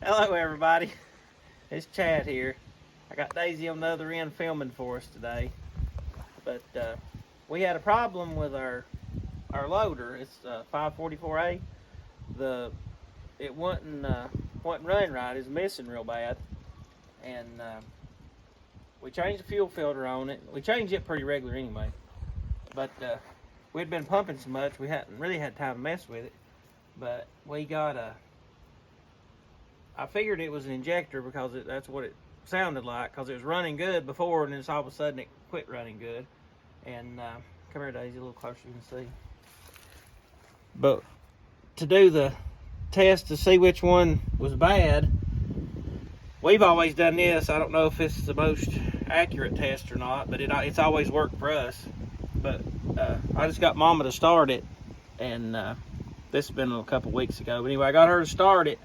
Hello everybody, it's Chad here. I got Daisy on the other end filming for us today. But we had a problem with our loader. It's 544A. It wasn't running right. It was missing real bad. And we changed the fuel filter on it. We changed it pretty regular anyway. But we'd been pumping so much we hadn't really had time to mess with it. But we got I figured it was an injector because that's what it sounded like, because it was running good before, and then all of a sudden it quit running good. And come here, Daisy, a little closer you can see. But to do the test to see which one was bad, we've always done this. I don't know if it's the most accurate test or not, but it's always worked for us. But I just got Mama to start it, and this has been a couple weeks ago. But anyway, I got her to start it,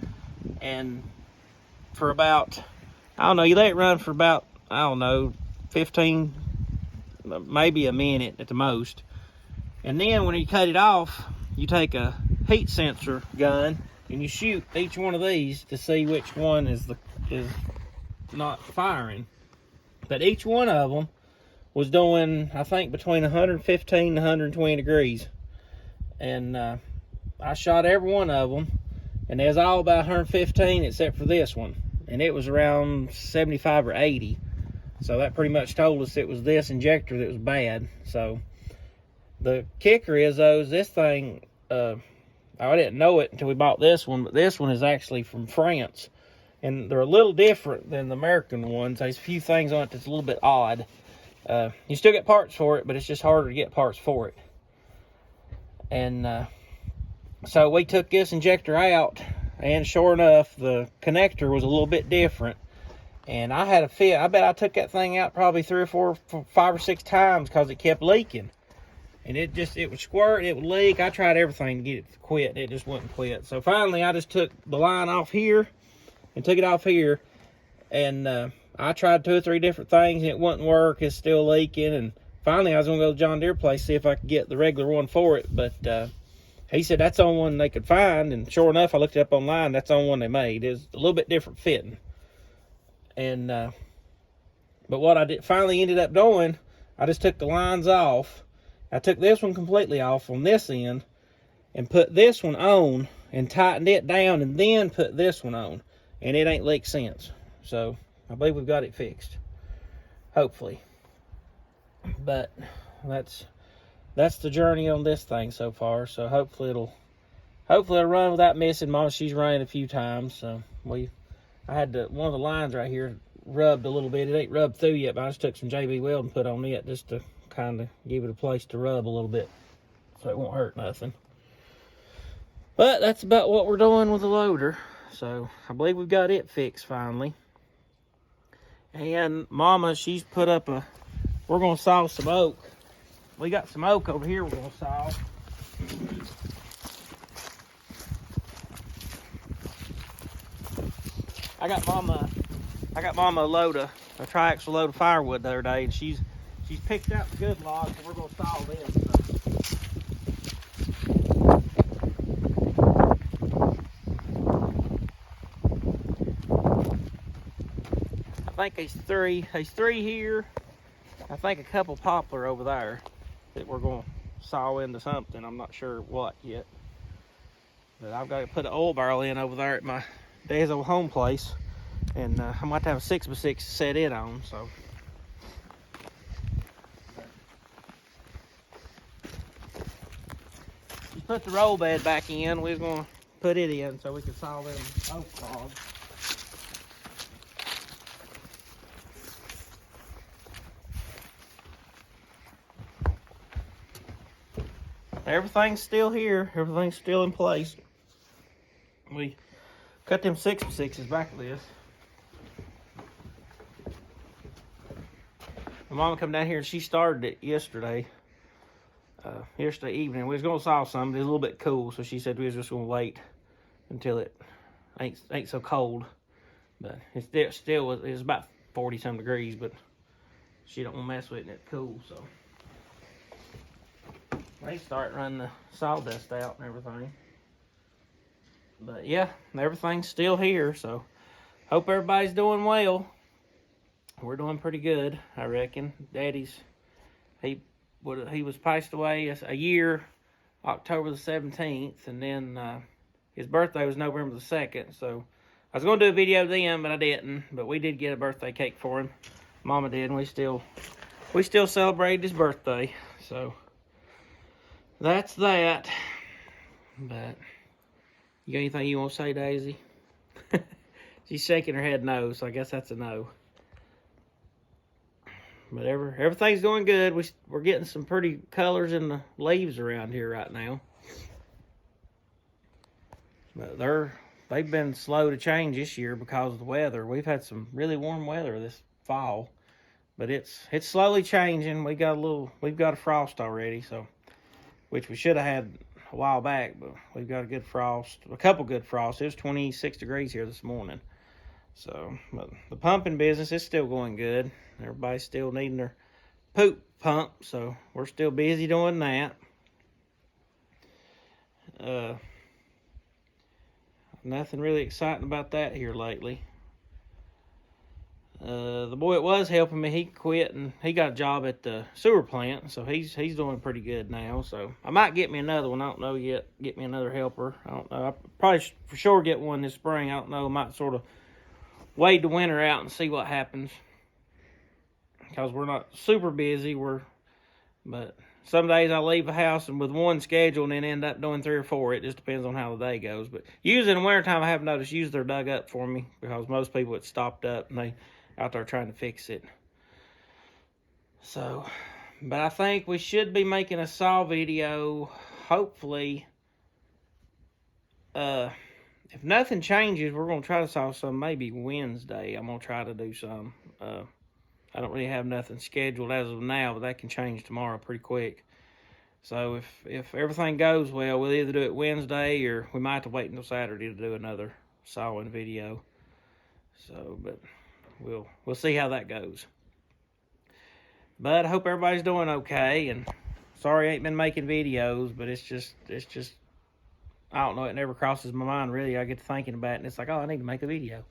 and for about, I don't know, you let it run for about, I don't know, 15, maybe a minute at the most. And then when you cut it off, you take a heat sensor gun and you shoot each one of these to see which one is not firing. But each one of them was doing, I think, between 115 and 120 degrees. And I shot every one of them, and they was all about 115 except for this one. And it was around 75 or 80. So that pretty much told us it was this injector that was bad. So the kicker is, though, this thing, I didn't know it until we bought this one, but this one is actually from France. And they're a little different than the American ones. There's a few things on it that's a little bit odd. You still get parts for it, but it's just harder to get parts for it. And so we took this injector out, and sure enough, the connector was a little bit different. And I had a fit. I bet I took that thing out probably 3 or 4, 5 or 6 times because it kept leaking. And it would squirt, it would leak. I tried everything to get it to quit. It just wouldn't quit. So finally, I just took the line off here and took it off here. And I tried 2 or 3 different things, and it wouldn't work. It's still leaking. And finally, I was going to go to John Deere place, see if I could get the regular one for it. But he said that's the only one they could find. And sure enough, I looked it up online. That's the only one they made. It's a little bit different fitting. And but what I finally ended up doing, I just took the lines off. I took this one completely off on this end and put this one on and tightened it down, and then put this one on, and it ain't leaked since. So I believe we've got it fixed, hopefully. But that's the journey on this thing so far. So hopefully it'll run without missing. Mama, she's running a few times. So I had one of the lines right here rubbed a little bit. It ain't rubbed through yet, but I just took some JB Weld and put on it just to kind of give it a place to rub a little bit so it won't hurt nothing. But that's about what we're doing with the loader. So I believe we've got it fixed finally. And Mama, she's put up we're going to saw some oak. We got some oak over here we're going to saw. I got Mama a triaxle load of firewood the other day, and she's picked out the good logs, and we're gonna saw this. I think there's three here. I think a couple poplar over there that we're gonna saw into something. I'm not sure what yet. But I've got to put an oil barrel in over there at my dad's old home place, and I might have a 6x6 set it on. So just put the roll bed back in. We was gonna put it in so we could saw them oak logs. Everything's still here. Everything's still in place. We cut them 6x6s back of this. My mama come down here and she started it yesterday evening. We was gonna saw some, but it was a little bit cool, so she said we was just gonna wait until it ain't so cold. But it still was about 40-some degrees, but she don't want to mess with it and it's cool, so they start running the sawdust out and everything. But yeah, everything's still here, so hope everybody's doing well. We're doing pretty good, I reckon. Daddy's, he was passed away a year, October the 17th, and then his birthday was November the 2nd, so I was going to do a video then, but I didn't. But we did get a birthday cake for him. Mama did, and we still celebrated his birthday. So that's that. But you got anything you want to say, Daisy? She's shaking her head no, so I guess that's a no. But everything's going good. We're getting some pretty colors in the leaves around here right now. But they've been slow to change this year because of the weather. We've had some really warm weather this fall, but it's slowly changing. We've got a frost already, so which we should have had a while back, but we've got a couple good frosts. It was 26 degrees here this morning. So, but the pumping business is still going good. Everybody's still needing their poop pump, so we're still busy doing that. Nothing really exciting about that here lately. The boy that was helping me, he quit and he got a job at the sewer plant, so he's doing pretty good now. So I might get me another one. I don't know yet. Get me another helper. I don't know. I probably for sure get one this spring. I don't know. I might sort of wait the winter out and see what happens, because we're not super busy. But some days I leave the house and with one schedule and then end up doing 3 or 4. It just depends on how the day goes. But usually in the wintertime, I have noticed usually they're dug up for me, because most people it's stopped up and they out there trying to fix it. So, but I think we should be making a saw video, hopefully. If nothing changes, we're going to try to saw some maybe Wednesday. I'm going to try to do some. I don't really have nothing scheduled as of now, but that can change tomorrow pretty quick. So if everything goes well, we'll either do it Wednesday or we might have to wait until Saturday to do another sawing video. So, but we'll see how that goes. But I hope everybody's doing okay, and sorry I ain't been making videos, but it's just I don't know, it never crosses my mind really. I get to thinking about it and it's like, oh, I need to make a video.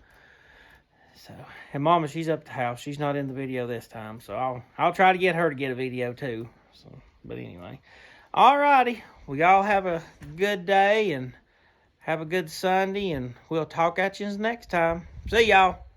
So, and Mama, she's up at the house. She's not in the video this time, so I'll try to get her to get a video too. So, but anyway, alrighty, we all have a good day and have a good Sunday, and we'll talk at you next time. See y'all.